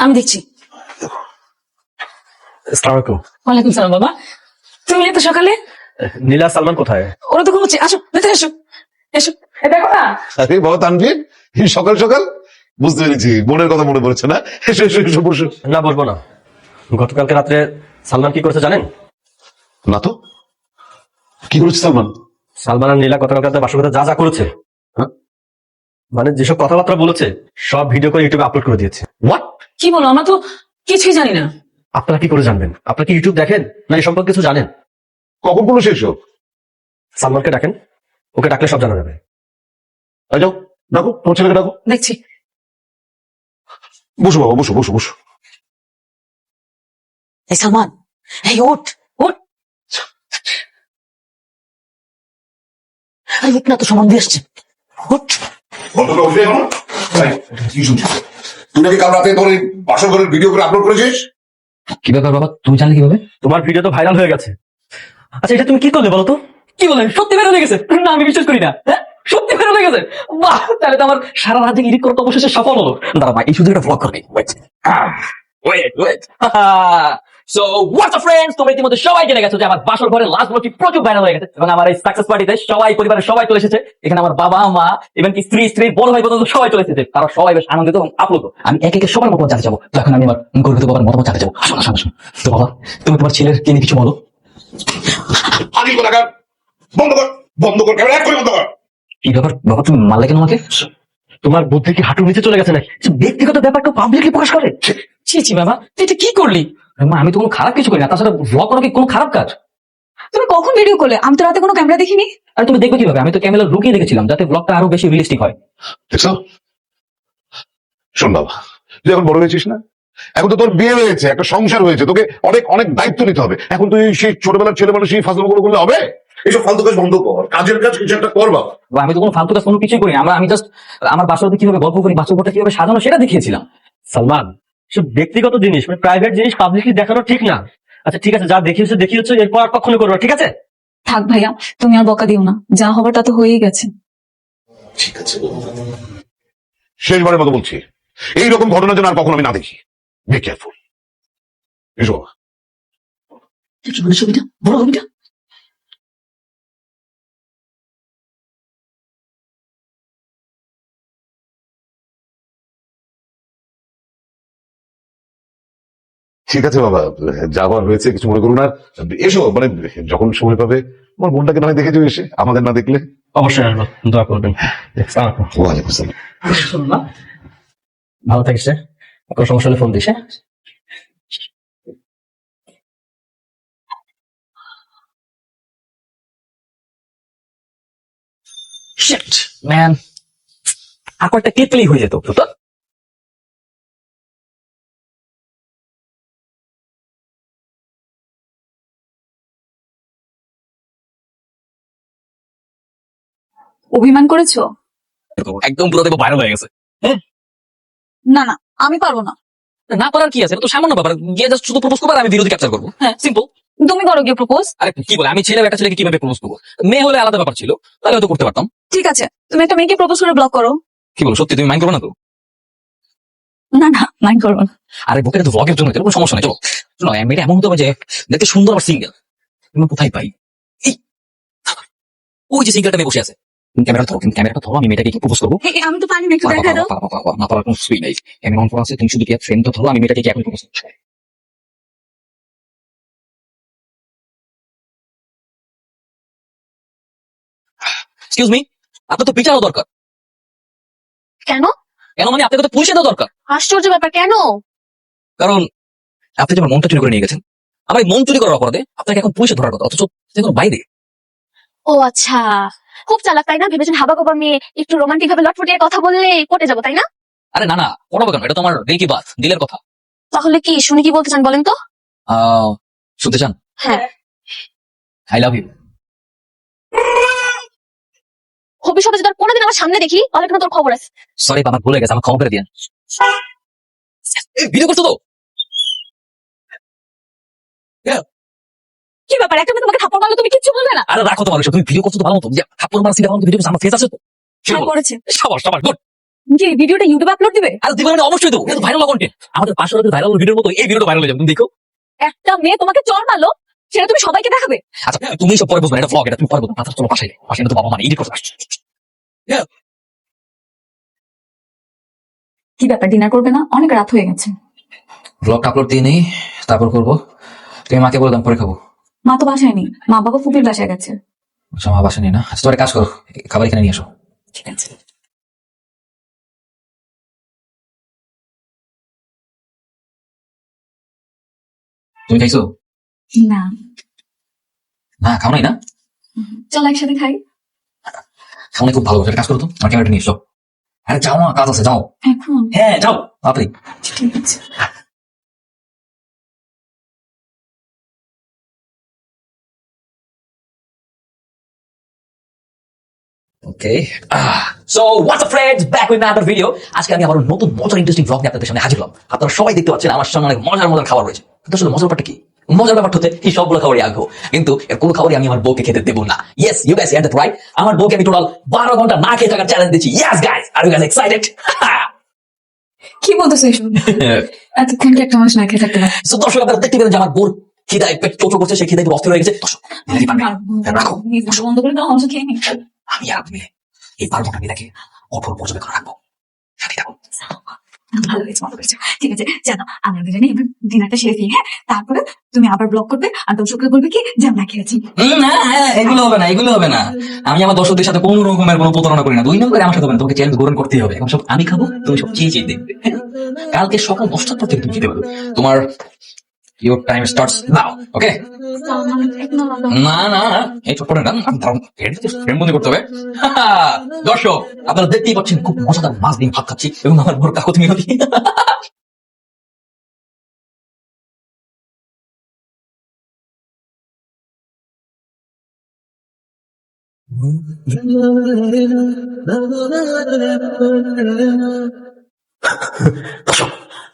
আমি দেখছি। ওয়ালাইকুম সালাম বাবা, তুমি এত সকালে? নীলা সালমান কোথায়? ওরা তো ঘুমোচ্ছে, আসো ভেতরে এসো। এসো, দেখো না। আরে বাবা তানভীর, এই সকাল সকাল বুঝতে পেরেছি বোনের কথা মনে পড়েছে না? এসো এসো এসো বসো। না বলবো না। গতকালকে রাত্রে সালমান কি করেছে জানেন? না তো, কি করেছে সালমান? সালমান আর নীলা গতকালকে রাতে বাসর যা যা করেছে, হ্যাঁ? মানে যেসব কথাবার্তা বলেছে সব ভিডিও করে ইউটিউবে আপলোড করে দিয়েছে। হোয়াট? কি বলো, আমরা তো কিছুই জানি না। আপনারা কি করে জানবেন? আপনারা কি ইউটিউব দেখেন না এই সম্পর্কে কিছু জানেন? কখন কোনো শেষ হোক? সালমানকে ডাকেন, ওকে ডাকলে সব জানা যাবে। যাও ডাকো, তোমার ছেলেকে ডাকো। দেখছি। বসো বাবা, বসো বসো বসো। এই সালমান, এই ওঠ ওঠ। এই উঠ না, তো সম্বন্ধে এসছে। ওঠ। তুই নাকি কাল রাতে তোর এই বাসর ঘরের ভিডিও করে আপলোড করেছিস? কি ব্যাপার বাবা, তুমি জানলে কিভাবে? তোমার ভিডিও তো ভাইরাল হয়ে গেছে। আচ্ছা এটা তুমি কি করলে বলো তো? কি বলেন, সত্যি বের হয়ে গেছে? না আমি বিশ্বাস করি না। হ্যাঁ, সত্যি বের হয়ে গেছে। বাহ, তাহলে তো আমার সারা রাত এডিট করতে অবশেষে সফল হলো। দাঁড়া ভাই, এই শুধু একটা ব্লগ করবি। Wait so what's up friends, তোমরা ইতিমধ্যে সবাই জেনে গেছো যে আমার বাসর ঘরে লাস্ট ব্লগটি প্রচুর ভাইরাল হয়ে গেছে এবং আমার এই সাকসেস পার্টিতে সবাই, পরিবারের সবাই চলে এসেছে। এখানে আমার বাবা মা এবং কি স্ত্রী বড় ভাই পর্যন্ত সবাই চলে এসেছে। তারা সবাই বেশ আনন্দিত এবং আপ্লুত। আমি একে একে সবার মতামত জানতে যাবো। তো এখন আমি আমার গর্বিত বাবার মতামত জানতে যাবো। আসুন আসুন আসুন। তো বাবা, তুমি তোমার ছেলের কে নিয়ে কিছু বলো। আগে কোথাকার, বন্ধ কর, বন্ধ কর, ক্যামেরা এক করে বন্ধ কর। কি ব্যাপার বাবা, তুমি মারলে কেন আমাকে? তোমার বুদ্ধি কি হাঁটুর নিচে চলে গেছে নাকি? ব্যক্তিগত ব্যাপারটা পাবলিকলি প্রকাশ করে? ছি ছি বাবা, তুই এটা কি করলি? মা, আমি তো কোনো খারাপ কিছু করি না। তাছাড়া ভ্লগ করা কি কোনো খারাপ কাজ? তুমি কখন ভিডিও করলে? আমি তো রাতে কোনো ক্যামেরা দেখিনি। আর তুমি দেখবে কিভাবে? আমি তো ক্যামেরা লুকিয়ে রেখেছিলাম যাতে ব্লগটা আরো বেশি রিয়েলিস্টিক হয়। দেখছো? শোন বাবা, তুই এখন বড় হয়েছিস না, এখন তো তোর বিয়ে হয়েছে, একটা সংসার হয়েছে, তোকে অনেক অনেক দায়িত্ব নিতে হবে। এখন তুই সেই ছোটবেলার ছেলে মানুষ ফাজলামো করলে হবে? এইসব ফালতু কাজ বন্ধ কর, কাজের কাজ কিছু একটা কর বাবা। বা আমি তো কোনো ফালতু কাজ কোনো কিছুই করি না। আমি জাস্ট আমার বাসাতে কিভাবে গল্প করি, বাস্তবটা কিভাবে সাজানো সেটা দেখিয়েছিলাম। সালমান, সব ব্যক্তিগত জিনিস, মানে প্রাইভেট জিনিস পাবলিকলি দেখানো ঠিক না। আচ্ছা ঠিক আছে, যা দেখিয়েছো এরপর আর কখনো করবো না, ঠিক আছে? থাক ভাইয়া, তুমি আর বকা দিও না, যা হবার তা তো হয়েই গেছে। ঠিক আছে, শেষবারের মতো বলছি, এইরকম ঘটনা যেন আর কখনো আমি না দেখি। Be careful. এসো বাবা। ছবিটা বড় ছবিটা। ঠিক আছে বাবা, যাবার হয়েছে, কিছু মনে করুন না। এসো, মানে যখন সময় পাবে আমার বোনটাকে না হয় দেখেছো এসে, আমাদের না দেখলে। অবশ্যই আসবো, দোয়া করবেন। ওয়ালাইকুম আসসালাম। শোনো না, ভালো থাকিস রে, কোনো সমস্যা হলে ফোন দিস। হ্যাঁ, শিট ম্যান, আর কয়েকটা ক্লিপ পেলেই হয়ে যেত তো। অভিমান করেছো? একদম পুরো দেখো ভাইরাল হয়ে গেছে। না না, আমি পারবো না। না করার কি আছে, এটা তো সামান্য ব্যাপার। গিয়ে জাস্ট শুধু প্রপোজ করবো আর আমি ভিডিওতে ক্যাপচার করবো। হ্যাঁ, সিম্পল। তুমি করো গিয়ে প্রপোজ। আরে কি বলে, আমি ছেলে একটা ছেলেকে কিভাবে প্রপোজ করবো? মেয়ে হলে আলাদা ব্যাপার ছিল, তাহলে হয়তো করতে পারতাম। ঠিক আছে, তুমি একটা মেয়েকে প্রপোজ করে ব্লক করো। কি বলো, সত্যি তুমি মাইন্ড করবে না তো? না না, মাইন্ড করবো না। আরে বুকের তো ভ্লগের জন্য, কোনো সমস্যা নেই। চলো শোনো, মেয়েটা এমন হতে হবে যে দেখতে সুন্দর আর সিঙ্গেল। তুমি কোথায় পাই? এই ওই যে সিঙ্গেলটা মেয়ে বসে আছে। ক্যামেরাটা ধরো, আমি মেয়েটাকে প্রপোজ করবো। আমি তো পারি না, একটু দেখা দাও। না পারার কোনো সুই নাই। এমন অন আছে, তুমি শুধু কি ফ্রেন্ডটা ধরো, আমি মেয়েটাকে এখন প্রপোজ করবো। এক্সকিউজ মি, আপনার তো বিচারও দরকার। কেন? কেন মানে, আপনাকে তো পুলিশে দেওয়া দরকার। আশ্চর্য ব্যাপার, কেন? কারণ আপনি যে আমার মনটা চুরি করে নিয়ে গেছেন, আমার এই মন চুরি করার অপরাধে আপনাকে এখন পুলিশে ধরার কথা, অথচ বাইরে। ও আচ্ছা, খুব চালাক তাই না? ভেবেছেন হাবা গোবা মেয়ে একটু রোমান্টিক ভাবে লটফটিয়ে কথা বললে পটে যাবো তাই না? আরে না না, পড়াবো কেন? এটা তো আমার দিল কি বাত, দিলের কথা। তাহলে কি শুনে কি বলতে চান বলেন তো? শুনতে চান? হ্যাঁ। I love you. ভবিষ্যতে যদি আর কোনোদিন আমার সামনে দেখি তাহলে কিন্তু তোর খবর আছে। সরি, আমার ভুলে গেছে, আমার ক্ষমা করে দিন। ভিডিও করছো তো? কি ব্যাপার, একটা মেয়ে তোমাকে থাপ্পড় মারলো, তুমি কিচ্ছু বলবে না? আরে রাখো তোমার এসব, তুমি ভিডিও করছো তো ভালো মতো, যে থাপ্পড় মারছি এখন ভিডিও আমার ফেস আছে তো। হ্যাঁ, করেছে। সবার সবার গুড। কি ভিডিওটা ইউটিউবে আপলোড দিবে? আর দিব মানে অবশ্যই দেবো, এটা ভাইরাল কন্টেন্ট। আমাদের 500 লোকের ভাইরাল ভিডিওর মতো এই ভিডিওটা ভাইরাল হয়ে যাবে, তুমি দেখো। একটা মেয়ে তোমাকে চড় মারলো, সেটা তুমি সবাইকে দেখাবে? আচ্ছা তুমি সব পরে বুঝবে না, এটা ব্লগ, এটা তুমি পরে বুঝবে। আচ্ছা চলো পাশে পাশে তো বাবা মানে এডিট করতে আসছে। কি ব্যাপার, ডিনার করবে না? অনেক রাত হয়ে গেছে। ব্লগটা আপলোড দিয়ে নেই, তারপর করবো। তুমি মাকে বলে দাম, পরে খাবো। মা তো বাসায় নেই, মা বাবা ফুপির বাসায় গেছে। আচ্ছা মা বাসা নেই না, আচ্ছা, তোর একটা কাজ করো, খাবার এখানে নিয়ে আসো। ঠিক আছে। তুমি খাইছো? না, না খাও নাই না? চল একসাথে খাই। খাও নাই, খুব ভালো, একটা কাজ করো তো, আমার ক্যামেরাটা নিয়ে এসো। আরে যাও না, কাজ আছে, যাও। এখন? হ্যাঁ যাও তাড়াতাড়ি। ঠিক আছে। Okay, so what's up friends, back with another video. আজকে আমি আবার নতুন মজার ইন্টারেস্টিং ব্লগ নিয়ে আপনাদের সামনে হাজির হলাম। আপনারা সবাই দেখতে পাচ্ছেন আমার সামনে অনেক মজার মজার খাবার রয়েছে, কিন্তু আসলে মজার ব্যাপারটা কি? মজার ব্যাপারটা হচ্ছে এই সবগুলো খাবারই আগ্রহ, কিন্তু এর কোনো খাবারই আমি আমার বউকে খেতে দেবো না। Yes, you guys hear that right, আমার বউকে আমি টোটাল 12 ঘন্টা না খেয়ে থাকার চ্যালেঞ্জ দিচ্ছি। Yes guys, are you guys excited? কি বলতেছো এসব? এতক্ষণ কি একটা মানুষ না খেয়ে থাকতে পারে? সো দর্শক আপনারা দেখতে পেলেন যে আমার বউর খিদায় পেট চোচো করছে, সেই খিদায় পুরো অস্থির হয়ে গেছে। দর্শক মিলে কি পারবে? রাখো, বন্ধ করে দাও, অংশ খেয়ে নি। আমি আর আপনি মিলে এই 12 ঘন্টা মিলাকে কঠোর পর্যবেক্ষণ রাখবো। সাথে থাকুন। ভালো হয়েছে, ভালো হয়েছে। ঠিক আছে, জানো আমরা দুজনে এবার ডিনারটা সেরে ফেলি, হ্যাঁ? তারপরে তুমি আবার ব্লগ করবে আর দর্শকরা বলবে কি যে আমরা খেয়েছি। না এগুলো হবে না, এগুলো হবে না। আমি আমার দর্শকদের সাথে কোনো রকমের কোনো প্রতারণা করি না। 2 নম্বরে আমার সাথে হবে না, তোমাকে চ্যালেঞ্জ গ্রহণ করতেই হবে। এখন সব আমি খাবো, তুমি সব চেয়ে চেয়ে দেখবে। হ্যাঁ? কালকে সকাল 10টার পর থেকে তুমি খেতে পারো। তোমার ইউর টাইম স্টার্টস নাও, ওকে? না না না, এই ছোট না, ফ্রেন্ড বন্দি করতে হবে। দর্শক আপনারা দেখতেই পাচ্ছেন খুব মজাদার মাছ দিয়ে ভাত খাচ্ছি, এবং আমার বড় কাকতি মিনতি। দর্শক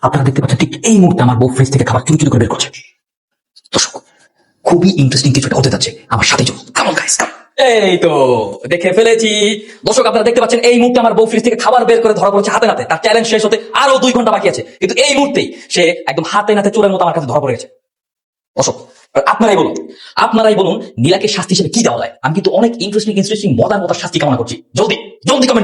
আপনারা দেখতে পাচ্ছেন ঠিক এই মুহূর্তে আমার বউ ফ্রিজ থেকে খাবার চুরি চুরি করে বের করছে। দর্শক খুবই ইন্টারেস্টিং কিছু একটা হতে যাচ্ছে, আমার সাথে চলুন। কাম অন গাইস, কাম। এই তো দেখে ফেলেছি। দর্শক আপনারা দেখতে পাচ্ছেন এই মুহূর্তে আমার বউ ফ্রিজ থেকে খাবার বের করে ধরা পড়েছে হাতে নাতে। তার চ্যালেঞ্জ শেষ হতে আরো 2 ঘন্টা বাকি আছে, কিন্তু এই মুহূর্তেই সে একদম হাতে নাতে চোরের মতো আমার কাছে ধরা পড়ে গেছে। দর্শক আপনারাই বলুন নীলাকে শাস্তি হিসেবে কি দেওয়া যায়? আমি কিন্তু অনেক ইন্টারেস্টিং মজার মজার শাস্তি কামনা করছি। জলদি জলদি কমেন্ট